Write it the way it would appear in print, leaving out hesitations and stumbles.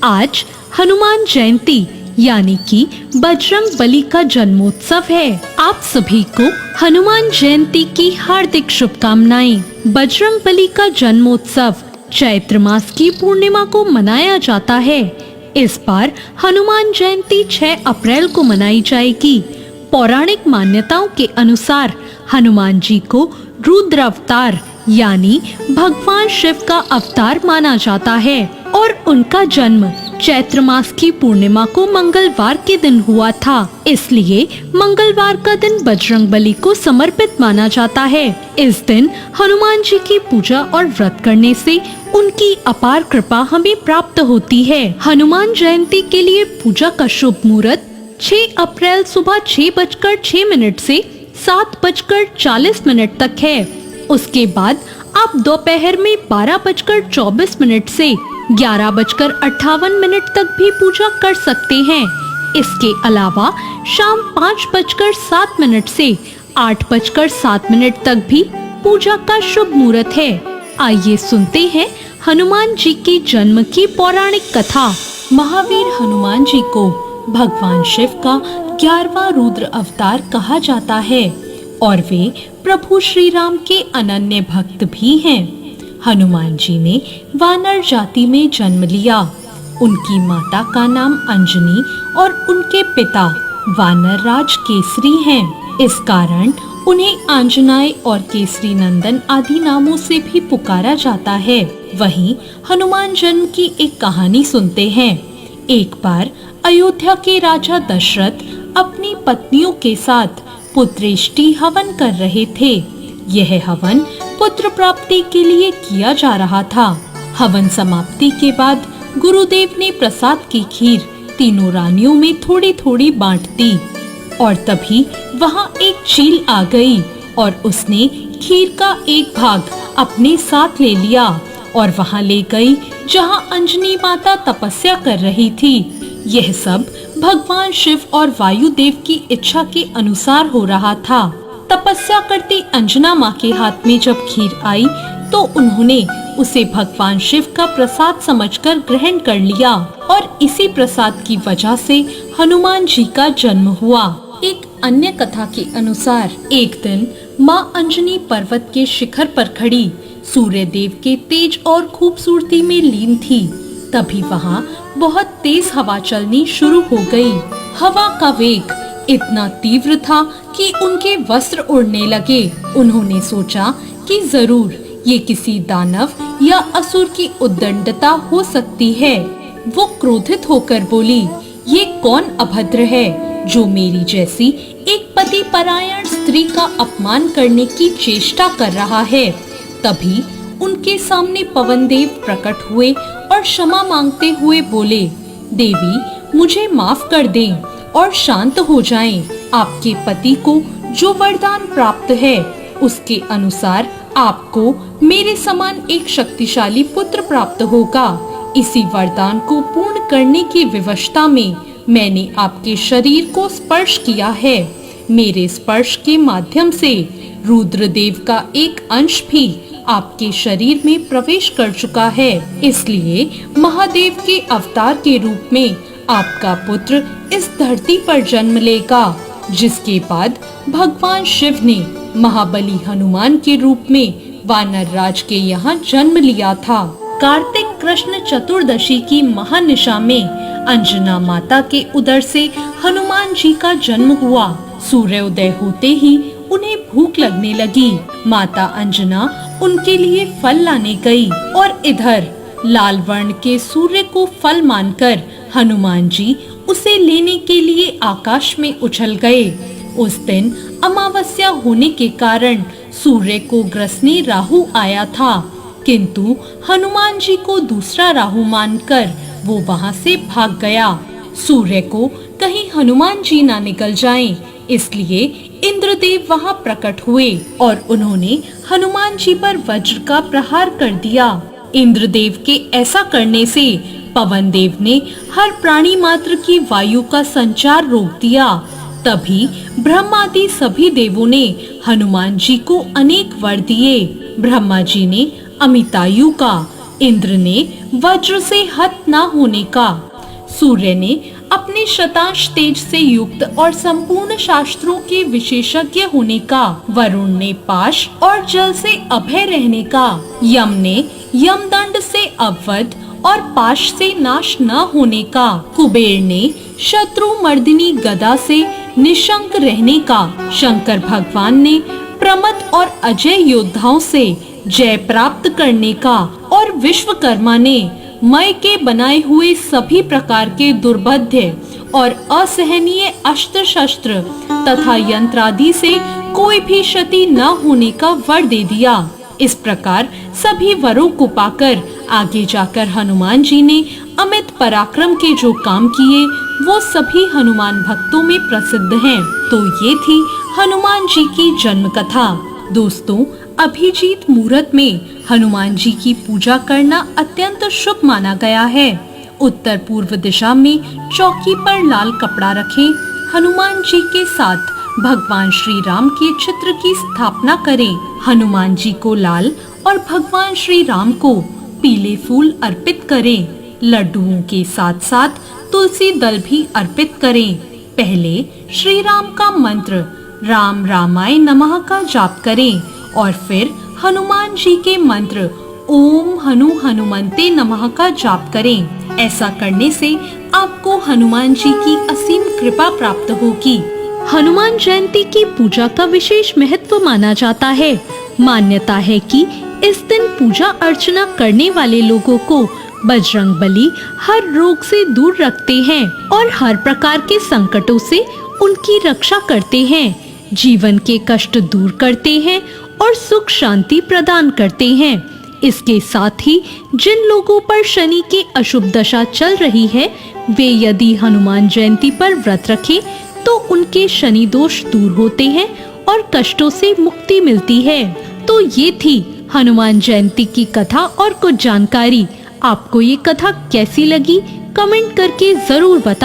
आज हनुमान जयंती यानी कि बजरंग बली का जन्मोत्सव है। आप सभी को हनुमान जयंती की हार्दिक शुभकामनाएं। बजरंग बली का जन्मोत्सव चैत्र मास की पूर्णिमा को मनाया जाता है। इस बार हनुमान जयंती 6 अप्रैल को मनाई जाएगी। पौराणिक मान्यताओं के अनुसार हनुमान जी को रुद्र अवतार यानी भगवान शिव का अवतार माना जाता है और उनका जन्म चैत्र मास की पूर्णिमा को मंगलवार के दिन हुआ था। इसलिए मंगलवार का दिन बजरंग बली को समर्पित माना जाता है। इस दिन हनुमान जी की पूजा और व्रत करने से उनकी अपार कृपा हमें प्राप्त होती है। हनुमान जयंती के लिए पूजा का शुभ मुहूर्त 6 अप्रैल सुबह 6:06 से 7:40 तक है। उसके बाद आप दोपहर में 12:24 से 11:58 तक भी पूजा कर सकते हैं। इसके अलावा शाम 5:07 से 8:07 तक भी पूजा का शुभ मुहूर्त है। आइए सुनते हैं हनुमान जी के जन्म की पौराणिक कथा। महावीर हनुमान जी को भगवान शिव का 11वां रुद्र अवतार कहा जाता है और वे प्रभु श्री राम के अनन्य भक्त भी हैं। हनुमान जी ने वानर जाति में जन्म लिया। उनकी माता का नाम अंजनी और उनके पिता वानर राज केसरी हैं। इस कारण उन्हें आंजनाय और केसरी नंदन आदि नामों से भी पुकारा जाता है। वहीं हनुमान जन्म की एक कहानी सुनते हैं। एक बार अयोध्या के राजा दशरथ अपनी पत्नियों के साथ पुत्रेष्टि हवन कर रहे थे। यह हवन पुत्र प्राप्ति के लिए किया जा रहा था। हवन समाप्ति के बाद गुरुदेव ने प्रसाद की खीर तीनों रानियों में थोड़ी थोड़ी बांट दी और तभी वहां एक चील आ गई और उसने खीर का एक भाग अपने साथ ले लिया और वहां ले गई जहां अंजनी माता तपस्या कर रही थी। यह सब भगवान शिव और वायुदेव की इच्छा के अनुसार हो रहा था। तपस्या करती अंजना माँ के हाथ में जब खीर आई तो उन्होंने उसे भगवान शिव का प्रसाद समझकर ग्रहण कर लिया और इसी प्रसाद की वजह से हनुमान जी का जन्म हुआ। एक अन्य कथा के अनुसार एक दिन माँ अंजनी पर्वत के शिखर पर खड़ी सूर्य देव के तेज और खूबसूरती में लीन थी। तभी वहाँ बहुत तेज हवा चलनी शुरू हो गई। हवा का वेग इतना तीव्र था कि उनके वस्त्र उड़ने लगे। उन्होंने सोचा कि जरूर ये किसी दानव या असुर की उद्दंडता हो सकती है। वो क्रोधित होकर बोली, ये कौन अभद्र है जो मेरी जैसी एक पति परायण स्त्री का अपमान करने की चेष्टा कर रहा है। तभी उनके सामने पवनदेव प्रकट हुए और क्षमा मांगते हुए बोले, देवी मुझे माफ कर दें और शांत हो जाएं। आपके पति को जो वरदान प्राप्त है उसके अनुसार आपको मेरे समान एक शक्तिशाली पुत्र प्राप्त होगा। इसी वरदान को पूर्ण करने की विवशता में मैंने आपके शरीर को स्पर्श किया है। मेरे स्पर्श के माध्यम से रुद्रदेव का एक अंश भी आपके शरीर में प्रवेश कर चुका है। इसलिए महादेव के अवतार के रूप में आपका पुत्र इस धरती पर जन्म लेगा। जिसके बाद भगवान शिव ने महाबली हनुमान के रूप में वानर राज के यहाँ जन्म लिया था। कार्तिक कृष्ण चतुर्दशी की महानिशा में अंजना माता के उदर से हनुमान जी का जन्म हुआ। सूर्योदय होते ही उन्हें भूख लगने लगी। माता अंजना उनके लिए फल लाने गई और इधर लाल वर्ण के सूर्य को फल मानकर हनुमान जी उसे लेने के लिए आकाश में उछल गए। उस दिन अमावस्या होने के कारण सूर्य को ग्रसने राहु आया था, किंतु हनुमान जी को दूसरा राहु मानकर वो वहां से भाग गया। सूर्य को कहीं हनुमान जी ना निकल जाएं, इसलिए इंद्रदेव वहां प्रकट हुए और उन्होंने हनुमान जी पर वज्र का प्रहार कर दिया। इंद्रदेव के ऐसा करने से पवन देव ने हर प्राणी मात्र की वायु का संचार रोक दिया। तभी ब्रह्मादि सभी देवों ने हनुमान जी को अनेक वर दिए। ब्रह्मा जी ने अमितायु का, इंद्र ने वज्र से हत न होने का, सूर्य ने अपने शतांश तेज से युक्त और संपूर्ण शास्त्रों के विशेषज्ञ होने का, वरुण ने पाश और जल से अभय रहने का, यम ने यमदंड से अवध और पाश से नाश न होने का, कुबेर ने शत्रु मर्दिनी गदा से निशंक रहने का, शंकर भगवान ने प्रमथ और अजय योद्धाओं से जय प्राप्त करने का और विश्वकर्मा ने मय के बनाए हुए सभी प्रकार के दुर्बोध्य और असहनीय अस्त्र शस्त्र तथा यंत्र आदि से कोई भी क्षति न होने का वर दे दिया। इस प्रकार सभी वरों को पाकर आगे जाकर हनुमान जी ने अमित पराक्रम के जो काम किए वो सभी हनुमान भक्तों में प्रसिद्ध हैं। तो ये थी हनुमान जी की जन्म कथा। दोस्तों, अभिजीत मुहूर्त में हनुमान जी की पूजा करना अत्यंत शुभ माना गया है। उत्तर पूर्व दिशा में चौकी पर लाल कपड़ा रखें, हनुमान जी के साथ भगवान श्री राम के चित्र की स्थापना करें। हनुमान जी को लाल और भगवान श्री राम को पीले फूल अर्पित करें। लड्डुओं के साथ साथ तुलसी दल भी अर्पित करें। पहले श्री राम का मंत्र राम रामाय नमः का जाप करें और फिर हनुमान जी के मंत्र ओम हनु हनुमंते नमः का जाप करें। ऐसा करने से आपको हनुमान जी की असीम कृपा प्राप्त होगी। हनुमान जयंती की पूजा का विशेष महत्व माना जाता है। मान्यता है कि इस दिन पूजा अर्चना करने वाले लोगों को बजरंग बली हर रोग से दूर रखते हैं और हर प्रकार के संकटों से उनकी रक्षा करते हैं, जीवन के कष्ट दूर करते हैं और सुख शांति प्रदान करते हैं। इसके साथ ही जिन लोगों पर शनि की अशुभ दशा चल रही है, वे यदि हनुमान जयंती पर व्रत रखें तो उनके शनि दोष दूर होते हैं और कष्टों से मुक्ति मिलती है। तो ये थी हनुमान जयंती की कथा और कुछ जानकारी। आपको ये कथा कैसी लगी कमेंट करके जरूर बताएं।